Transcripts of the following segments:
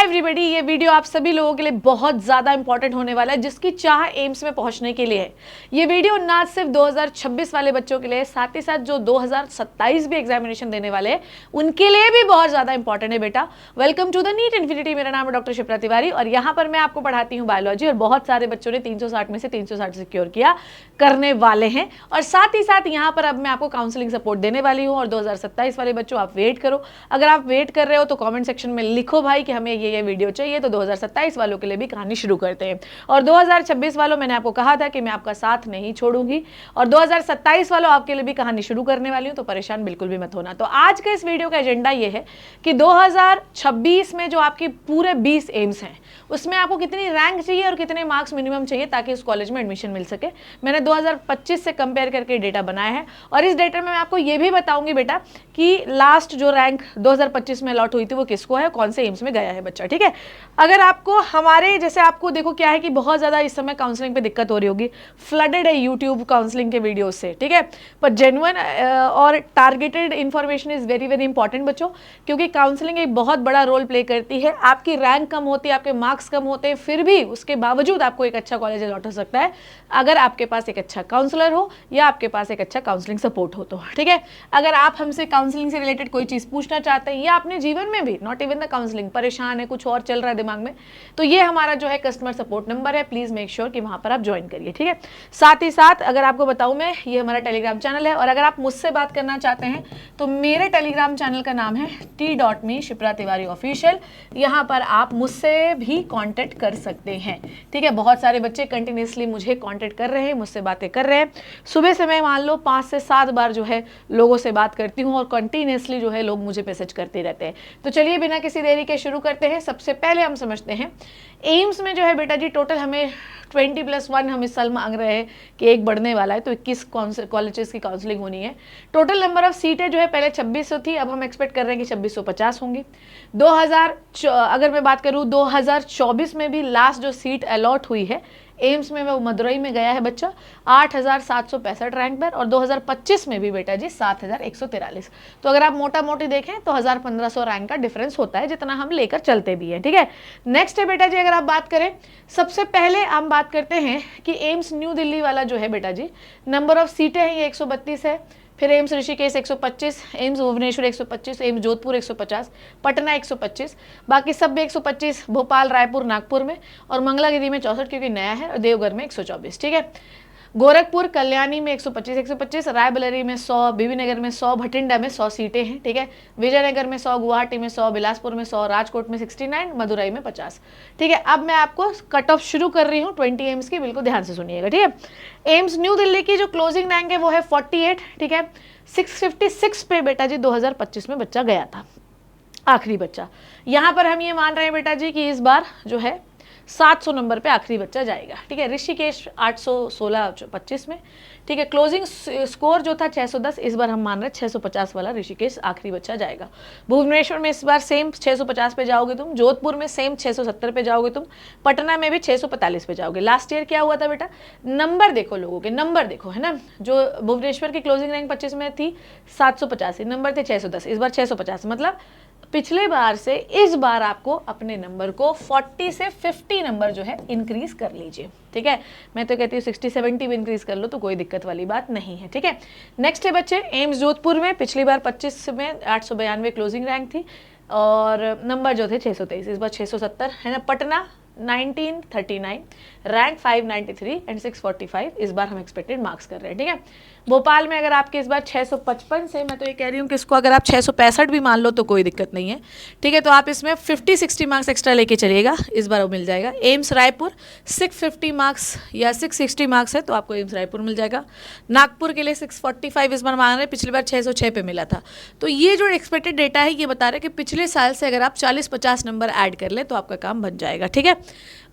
Hi everybody, ये video आप सभी लोगों के लिए बहुत ज़्यादा इंपॉर्टेंट होने वाला है जिसकी चाह एम्स में पहुंचने के लिए है। ये वीडियो ना सिर्फ 2026 वाले बच्चों के लिए, साथ ही साथ जो 2027 भी एग्जामिनेशन देने वाले हैं उनके लिए भी बहुत ज़्यादा इंपॉर्टेंट है बेटा। Welcome to the NEET infinity. मेरा नाम है डॉक्टर शिप्रा तिवारी और यहाँ पर मैं आपको पढ़ाती हूँ बायोलॉजी और बहुत सारे बच्चों ने 360 में से 360 सिक्योर किया करने वाले हैं। और साथ ही साथ यहाँ पर अब मैं आपको काउंसलिंग सपोर्ट देने वाली हूँ। और 2027 वाले बच्चों आप वेट करो। अगर आप वेट कर रहे हो तो कॉमेंट सेक्शन में लिखो भाई कि हमें ये वीडियो चाहिए, तो 2027 वालों के लिए भी कहानी शुरू करते हैं। और 2026 वालों, मैंने आपको कहा था कि मैं आपका साथ नहीं छोड़ूंगी और 2027 वालों आपके लिए भी कहानी शुरू करने वाली हूं, तो परेशान बिल्कुल भी मत होना। तो आज के इस वीडियो का एजेंडा ये है कि 2026 में जो आपकी पूरे 20 एम्स हैं उसमें आपको कितनी रैंक चाहिए और कितने मार्क्स मिनिमम चाहिए ताकि उस कॉलेज में एडमिशन मिल सके। मैंने 2025 से कंपेयर करके डेटा बनाया है और इस डेटा में मैं आपको ये भी बताऊंगी बेटा कि लास्ट जो रैंक 2025 में अलॉट हुई थी वो किसको है, कौन से एम्स में गया है बच्चा। ठीक है, अगर आपको हमारे जैसे, आपको देखो क्या है कि बहुत ज़्यादा इस समय काउंसलिंग पे दिक्कत हो रही होगी, फ्लडेड है यूट्यूब काउंसलिंग के वीडियोस से। ठीक है, पर जेन्युइन और targeted information is very very important बच्चों, क्योंकि काउंसलिंग एक बहुत बड़ा रोल प्ले करती है। आपकी रैंक कम होती है, आपके मार्क्स कम होते हैं, फिर भी उसके बावजूद आपको एक अच्छा कॉलेज अलॉट हो सकता है अगर आपके पास एक अच्छा काउंसलर हो या आपके पास एक अच्छा काउंसलिंग सपोर्ट हो तो। ठीक है, अगर आप हमसे काउंसलिंग से रिलेटेड कोई चीज़ पूछना चाहते हैं या अपने जीवन में भी, नॉट इवन द काउंसलिंग, परेशान है, कुछ और चल रहा है दिमाग में, तो ये हमारा जो है कस्टमर सपोर्ट नंबर है। प्लीज़ मेक श्योर कि वहाँ पर आप ज्वाइन करिए। ठीक है, साथ ही साथ अगर आपको बताऊँ मैं, ये हमारा टेलीग्राम चैनल है और अगर आप मुझसे बात करना चाहते हैं तो मेरे टेलीग्राम चैनल का नाम है t.me शिप्रा तिवारी ऑफिशियल। यहाँ पर आप मुझसे भी कॉन्टेक्ट कर सकते हैं। ठीक है, बहुत सारे बच्चे कंटिन्यूसली मुझे कॉन्टेक्ट कर रहे हैं, मुझसे बातें कर रहे हैं। सुबह से मैं मान लो 5 से 7 बार जो है लोगों से बात करती हूँ और कंटिन्यूसली जो है लोग मुझे मैसेज करते रहते हैं। तो चलिए बिना किसी देरी के शुरू करते हैं। सबसे पहले हम समझते हैं एम्स में जो है बेटा जी टोटल हमें 20+1 हम इस साल मांग रहे हैं कि एक बढ़ने वाला है, तो 21 कॉलेजेस की काउंसलिंग होनी है। टोटल नंबर ऑफ सीटें जो है पहले 2600 थी, अब हम एक्सपेक्ट कर रहे हैं कि 2650 होंगी। अगर मैं बात करूँ 2024 में भी लास्ट जो सीट अलॉट हुई है एम्स में वो मदुरई में गया है बच्चा 8765 रैंक पर, और 2025 में भी बेटा जी 7143। तो अगर आप मोटा मोटी देखें तो 1500 रैंक का डिफरेंस होता है, जितना हम लेकर चलते भी हैं। ठीक है, नेक्स्ट है बेटा जी, अगर आप बात करें, सबसे पहले हम बात करते हैं कि एम्स न्यू दिल्ली वाला जो है बेटा जी, नंबर ऑफ सीटें हैं ये 132 है। फिर AIIMS Rishikesh 125, AIIMS Bhubaneswar 125, AIIMS Jodhpur 150, Patna 125, बाकी सब भी 125, भोपाल, रायपुर, नागपुर में, और मंगलागिरी में 64 क्योंकि नया है, और देवघर में 124। ठीक है, गोरखपुर, कल्याणी में 125, रायबरेली में 100, बीबीनगर में 100, भटिंडा में 100 सीटें हैं। ठीक है, विजयनगर में 100, गुवाहाटी में 100, बिलासपुर में 100, राजकोट में 69, मदुरई में 50। ठीक है, अब मैं आपको कट ऑफ शुरू कर रही हूँ 20 एम्स की, बिल्कुल ध्यान से सुनिएगा। ठीक है, एम्स न्यू दिल्ली की जो क्लोजिंग रैंक है वो है 48। ठीक है, 656 पे बेटा जी 2025 में बच्चा गया था, आखिरी बच्चा। यहाँ पर हम ये मान रहे हैं बेटा जी कि इस बार जो है 700 नंबर पे आखिरी बच्चा जाएगा। ठीक है, ऋषिकेश 816-25 में। ठीक है, क्लोजिंग स्कोर जो था 610, इस बार हम मान रहे हैं 650 वाला ऋषिकेश आखिरी बच्चा जाएगा। भुवनेश्वर में इस बार सेम 650 पे जाओगे तुम, जोधपुर में सेम 670 पे जाओगे तुम, पटना में भी 645 पे जाओगे। लास्ट ईयर क्या हुआ था बेटा, नंबर देखो, लोगों के नंबर देखो, है ना। जो भुवनेश्वर की क्लोजिंग रैंक 25 में थी 785, नंबर थे 610, इस बार 650, मतलब पिछले बार से इस बार आपको अपने नंबर को 40 से 50 नंबर जो है इंक्रीज कर लीजिए। ठीक है, मैं तो कहती हूँ 60-70 भी इंक्रीज कर लो तो कोई दिक्कत वाली बात नहीं है। ठीक है, नेक्स्ट है बच्चे एम्स जोधपुर में, पिछली बार 25 में 892 क्लोजिंग रैंक थी और नंबर जो थे 623, इस बार 670 है ना। पटना 1939, रैंक 593 एंड 645, इस बार हम एक्सपेक्टेड मार्क्स कर रहे हैं। ठीक है, भोपाल में अगर आपके इस बार 655 से, मैं तो ये कह रही हूँ कि इसको अगर आप 665 भी मान लो तो कोई दिक्कत नहीं है। ठीक है, तो आप इसमें 50-60 मार्क्स एक्स्ट्रा लेके चलिएगा, इस बार वो मिल जाएगा। एम्स रायपुर 650 मार्क्स या 660 मार्क्स है तो आपको एम्स रायपुर मिल जाएगा। नागपुर के लिए 645 इस बार मान रहे हैं, पिछली बार 606 पे मिला था। तो ये जो एक्सपेक्टेड डेटा है ये बता रहे हैं कि पिछले साल से अगर आप 40-50 नंबर ऐड कर ले तो आपका काम बन जाएगा। ठीक है,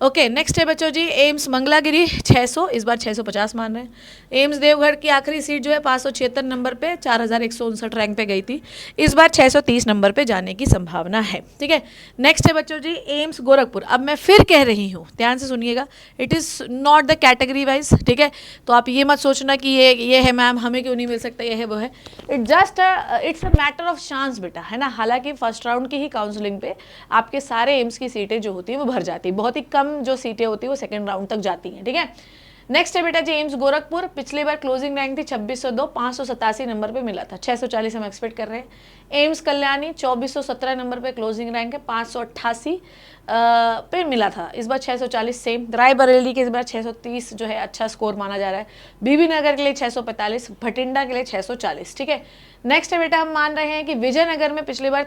ओके, नेक्स्ट है बच्चों जी एम्स मंगलागिरी 600, इस बार 650 मान रहे हैं। एम्स देवघर की आखिरी सीट जो है 576 नंबर पे 4159 रैंक पे गई थी, इस बार 630 नंबर पे जाने की संभावना है। ठीक है, नेक्स्ट है बच्चों जी एम्स गोरखपुर। अब मैं फिर कह रही हूँ, ध्यान से सुनिएगा, it is not the category wise. ठीक है, तो आप ये मत सोचना कि ये है मैम हमें क्यों नहीं मिल सकता, ये है वो है। It's a matter of chance बेटा, है ना। हालांकि फर्स्ट राउंड की ही काउंसलिंग पे आपके सारे एम्स की सीटें जो होती है वो भर जाती है, बहुत ही कम जो सीटें होती है वो सेकेंड राउंड तक जाती हैं। ठीक है, नेक्स्ट है बेटा जी एम्स गोरखपुर। पिछली बार क्लोजिंग रैंक थी 2602, 587 नंबर पे मिला था, 640 हम एक्सपेक्ट कर रहे हैं। एम्स कल्याणी 2417 नंबर पे क्लोजिंग रैंक है, 588 पे मिला था, इस बार 640 सेम। रायबरेली के इस बार 630 जो है अच्छा स्कोर माना जा रहा है। बीबी नगर के लिए 645, भटिंडा के लिए 640। ठीक है, नेक्स्ट है बेटा हम मान रहे हैं कि विजयनगर में पिछली बार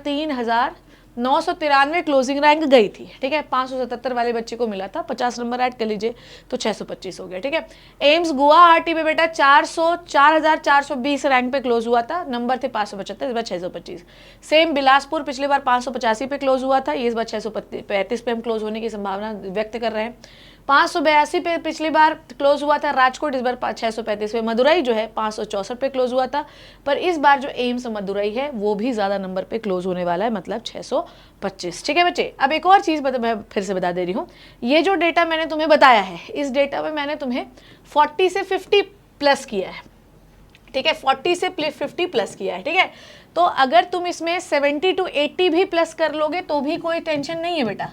3993 क्लोजिंग रैंक गई थी। ठीक है, 577 वाले बच्चे को मिला था, 50 नंबर ऐड कर लीजिए तो 625 हो गया। ठीक है, एम्स गुवाहाटी पे बेटा 4420 रैंक पे क्लोज हुआ था, नंबर थे 575, इस बार 625। सेम बिलासपुर पिछली बार 585 पे क्लोज हुआ था, ये इस बार 635 पे हम क्लोज होने की संभावना व्यक्त कर रहे हैं। 582 पे पिछली बार क्लोज हुआ था राजकोट, इस बार 635 पे। मदुरई जो है 564 पे क्लोज हुआ था, पर इस बार जो एम्स मदुरई है वो भी ज़्यादा नंबर पे क्लोज होने वाला है, मतलब 625। ठीक है बच्चे, अब एक और चीज़ मैं फिर से बता दे रही हूँ, ये जो डेटा मैंने तुम्हें बताया है, इस डेटा में मैंने तुम्हें 40 से 50 प्लस किया है। ठीक है, 40 से 50 प्लस किया है। ठीक है, तो अगर तुम इसमें 70 to 80 भी प्लस कर लोगे तो भी कोई टेंशन नहीं है बेटा।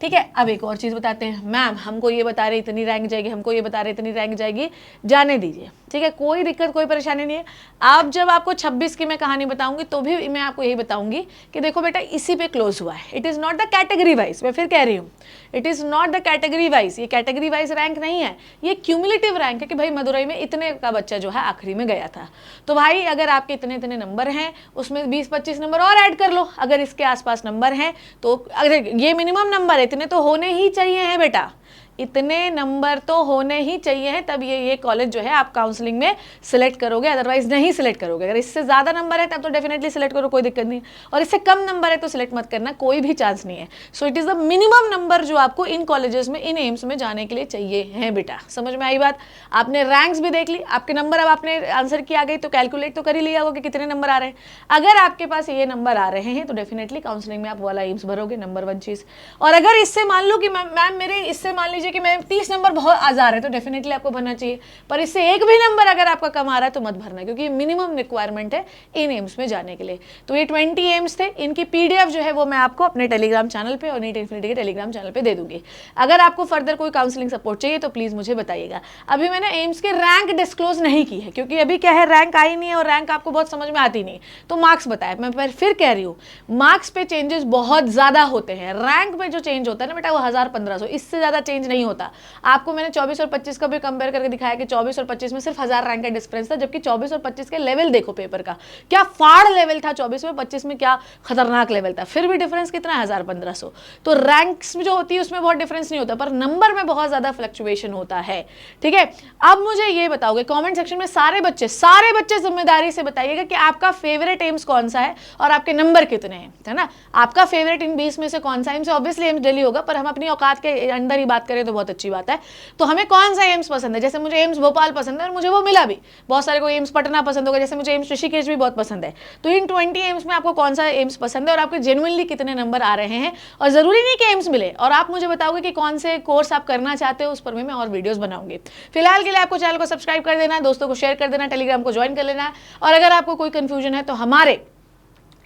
ठीक है, अब एक और चीज़ बताते हैं, मैम हमको ये बता रहे इतनी रैंक जाएगी, हमको ये बता रहे इतनी रैंक जाएगी, जाने दीजिए। ठीक है, कोई दिक्कत कोई परेशानी नहीं है। आप जब आपको 26 की मैं कहानी बताऊंगी तो भी मैं आपको यही बताऊंगी कि देखो बेटा इसी पे क्लोज हुआ है, it is not the category wise. मैं फिर कह रही हूँ, it is not the category wise, ये कैटेगरी वाइज रैंक नहीं है, ये क्यूमुलेटिव रैंक है कि भाई मदुरई में इतने का बच्चा जो है आखिरी में गया था। तो भाई अगर आपके इतने इतने नंबर हैं, उसमें 20-25 नंबर और ऐड कर लो, अगर इसके आसपास नंबर हैं तो अगर ये मिनिमम नंबर है, इतने तो होने ही चाहिए हैं बेटा, इतने नंबर तो होने ही चाहिए हैं, तब ये कॉलेज जो है आप काउंसलिंग में सिलेक्ट करोगे, अदरवाइज नहीं सिलेक्ट करोगे। अगर इससे ज़्यादा नंबर है तब तो डेफिनेटली सिलेक्ट करो, कोई दिक्कत नहीं, और इससे कम नंबर है तो सिलेक्ट मत करना, कोई भी चांस नहीं है। So it is the minimum number जो आपको इन कॉलेजेस में, इन एम्स में जाने के लिए चाहिए हैं बेटा। समझ में आई बात? आपने रैंक्स भी देख ली, आपके नंबर अब आपने आंसर की आ गई तो कैलकुलेट तो कर ही लिया होगा कि कितने नंबर आ रहे हैं। अगर आपके पास ये नंबर आ रहे हैं तो डेफिनेटली काउंसलिंग में आप वाला एम्स भरोगे, नंबर 1 चीज़। और अगर इससे मान लो कि मैम मेरे इससे मान लीजिए कि मैं 30 नंबर बहुत आजार है तो डेफिनेटली आपको भरना चाहिए, पर इससे एक भी नंबर अगर आपका कम आ रहा है तो मत भरना, क्योंकि मिनिमम रिक्वायरमेंट है इन एम्स में जाने के लिए। तो ये 20 एम्स थे, इनकी PDF जो है वो मैं आपको अपने टेलीग्राम चैनल पे और नीट इन्फिनिटी के टेलीग्राम चैनल पे दे दूंगी। अगर आपको फर्दर कोई काउंसलिंग सपोर्ट चाहिए तो प्लीज़ मुझे बताइएगा। अभी मैंने एम्स के रैंक डिस्क्लोज नहीं की है, क्योंकि अभी क्या है, रैंक आई नहीं है और रैंक आपको बहुत समझ में आती नहीं, तो मार्क्स बताया। मैं फिर कह रही हूँ, मार्क्स पे चेंजेस बहुत ज़्यादा होते हैं, रैंक में जो चेंज होता है ना बेटा वो 1000-1500, इससे ज़्यादा चेंज नहीं होता। आपको मैंने 24 और 25 का भी कंपेयर करके दिखाया कि 24 और 25 में सिर्फ 1000 रैंक का डिफरेंस था, जबकि 24 और 25 के लेवल देखो पेपर का, क्या फाड़ लेवल था 24 में, 25 में क्या खतरनाक लेवल था, फिर भी डिफरेंस कितना है, 1000-1500। तो रैंक्स जो होती है उसमें बहुत डिफरेंस नहीं होता, पर नंबर में बहुत ज्यादा फ्लक्चुएशन होता है। ठीक है, अब मुझे ये बताओगे कॉमेंट सेक्शन में सारे बच्चे जिम्मेदारी से बताइएगा कि आपका फेवरेट एम्स कौन सा है और आपके नंबर कितने हैं, है ना। आपका फेवरेट इन 20 में से कौन सा एम्स है? ऑब्वियसली एम्स दिल्ली होगा, पर हम अपनी औकात के अंदर ही बात करें तो बहुत अच्छी बात है। तो हमें कौन सा एम्स पसंद है? जैसे मुझे एम्स भोपाल पसंद है और मुझे वो मिला भी, बहुत सारे को एम्स पटना पसंद होगा, जैसे मुझे एम्स ऋषिकेश भी बहुत पसंद है। तो इन 20 एम्स में आपको कौन सा एम्स पसंद है और आपके जेन्युइनली कितने नंबर आ रहे हैं? और जरूरी नहीं कि एम्स मिले, और आप मुझे बताओगे कि कौन से कोर्स आप करना चाहते हो, उस पर भी मैं और वीडियोस बनाऊंगी। फिलहाल के लिए आपको चैनल को सब्सक्राइब कर देना है, दोस्तों को शेयर कर देना, टेलीग्राम को ज्वाइन कर लेना है, और अगर आपको कोई कंफ्यूजन है तो हमारे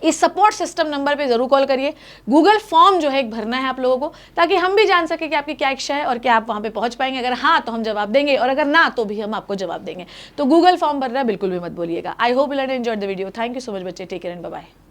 इस सपोर्ट सिस्टम नंबर पे जरूर कॉल करिए। गूगल फॉर्म जो है एक भरना है आप लोगों को, ताकि हम भी जान सके कि आपकी क्या इच्छा है और क्या आप वहां पे पहुंच पाएंगे। अगर हाँ तो हम जवाब देंगे, और अगर ना तो भी हम आपको जवाब देंगे। तो गूगल फॉर्म भरना बिल्कुल भी मत बोलिएगा। I hope you learn enjoyed the video. Thank you so much बच्चे, take care and bye bye.